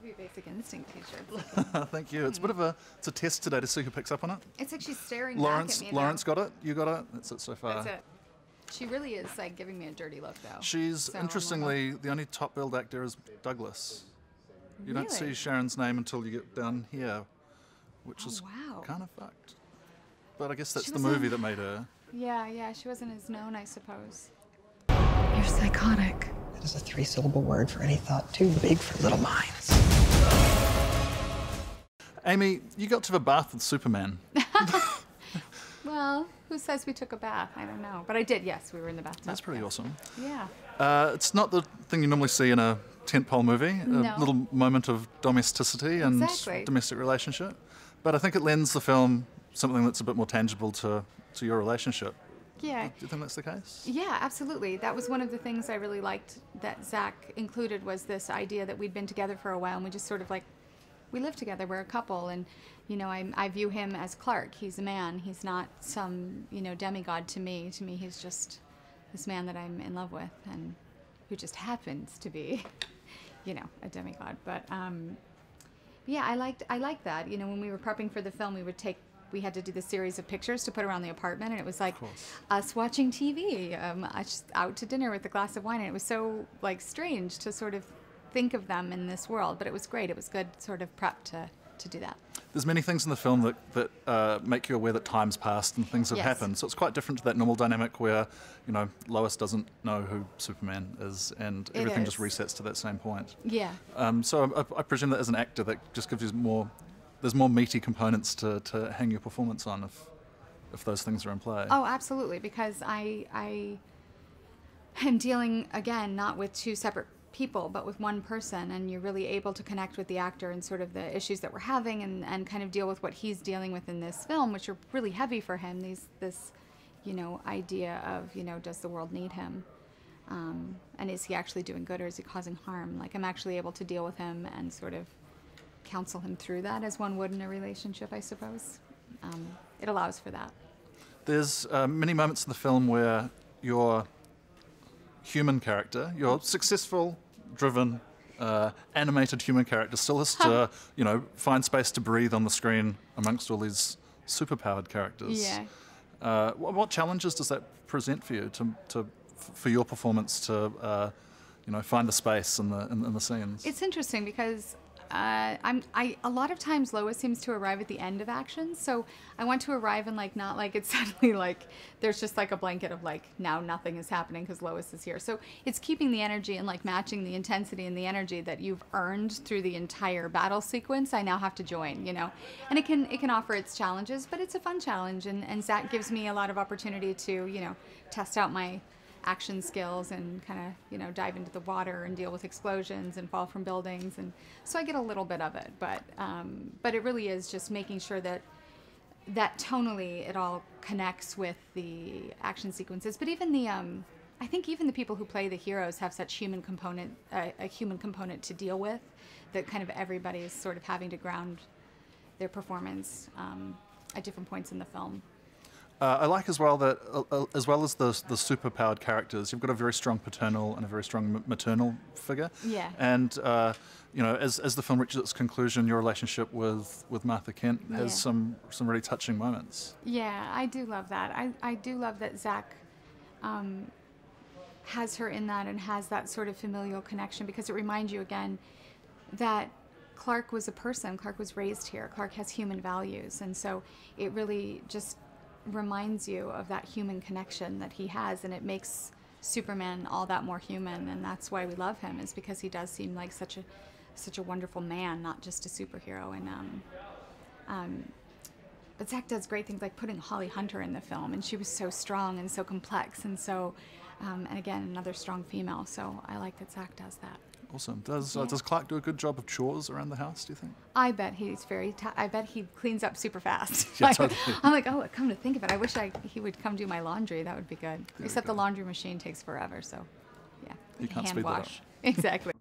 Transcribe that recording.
Your Basic Instinct t-shirt. Thank you. It's a bit of it's a test today to see who picks up on it. It's like she's staring Lawrence, back at me. Lawrence got it. You got it. That's it so far. That's it. She really is like giving me a dirty look, though. She's So interestingly the only top-billed actor is Douglas. You don't see Really? Sharon's name until you get down here, which is wow. kind of fucked. But I guess that's She the was movie in- that made her. Yeah, she wasn't as known, I suppose. You're psychotic. It is a three-syllable word for any thought too big for little minds. Amy, you got to have a bath with Superman. Well, who says we took a bath? I don't know. But I did, yes. We were in the bathtub. That's pretty yes. awesome. Yeah. It's not the thing you normally see in a tentpole movie, No. a little moment of domesticity and Exactly. domestic relationship. But I think it lends the film something that's a bit more tangible to your relationship. Yeah. Do you think that's the case? Yeah, absolutely. That was one of the things I really liked that Zach included, was this idea that we'd been together for a while and we just sort of like, we live together, we're a couple, and you know, I view him as Clark. He's a man. He's not some, you know, demigod to me. To me, he's just this man that I'm in love with and who just happens to be, you know, a demigod. But yeah, I liked that. You know, when we were prepping for the film, we had to do this series of pictures to put around the apartment, and it was like us watching TV, us out to dinner with a glass of wine, and it was so like strange to sort of think of them in this world, but it was great. It was good sort of prep to do that. There's many things in the film that make you aware that time's passed and things have Yes. happened. So it's quite different to that normal dynamic where, you know, Lois doesn't know who Superman is and It everything just is. resets to that same point. Yeah. So I presume that as an actor, that just gives you there's more meaty components to hang your performance on if those things are in play. Oh, absolutely, because I am dealing, again, not with two separate people, but with one person, and you're really able to connect with the actor and sort of the issues that we're having and kind of deal with what he's dealing with in this film, which are really heavy for him, this, you know, idea of, you know, does the world need him? And is he actually doing good or is he causing harm? Like, I'm actually able to deal with him and sort of counsel him through that as one would in a relationship, I suppose. It allows for that. There's many moments in the film where your human character, your successful, driven, animated human character still has to, you know, find space to breathe on the screen amongst all these superpowered characters. Yeah. What challenges does that present for you for your performance to, you know, find the space in the scenes? It's interesting because a lot of times Lois seems to arrive at the end of action, so I want to arrive and like not like it's suddenly like there's just like a blanket of like now nothing is happening because Lois is here. So it's keeping the energy and like matching the intensity and the energy that you've earned through the entire battle sequence. I now have to join, you know, and it can offer its challenges, but it's a fun challenge, and Zach gives me a lot of opportunity to, you know, test out my action skills and kind of, you know, dive into the water and deal with explosions and fall from buildings, and so I get a little bit of it, but it really is just making sure that tonally it all connects with the action sequences. But even the I think even the people who play the heroes have such human component, a human component to deal with, that kind of everybody is sort of having to ground their performance at different points in the film. I like as well that, as well as the superpowered characters, you've got a very strong paternal and a very strong maternal figure. Yeah. And you know, as the film reaches its conclusion, your relationship with Martha Kent has some really touching moments. Yeah, I do love that. I do love that Zach has her in that and has that sort of familial connection, because it reminds you again that Clark was a person. Clark was raised here. Clark has human values, and so it really just reminds you of that human connection that he has, and it makes Superman all that more human, and that's why we love him, is because he does seem like such a wonderful man, not just a superhero. And but Zach does great things like putting Holly Hunter in the film, and she was so strong and so complex, and so and again, another strong female, so I like that Zach does that. Awesome. Does Clark do a good job of chores around the house, do you think? I bet he's I bet he cleans up super fast. Yeah, totally. I'm like, oh, come to think of it, I wish he would come do my laundry. That would be good. There we Except go. the laundry machine takes forever, so yeah. You can't hand speed that up. wash. Exactly.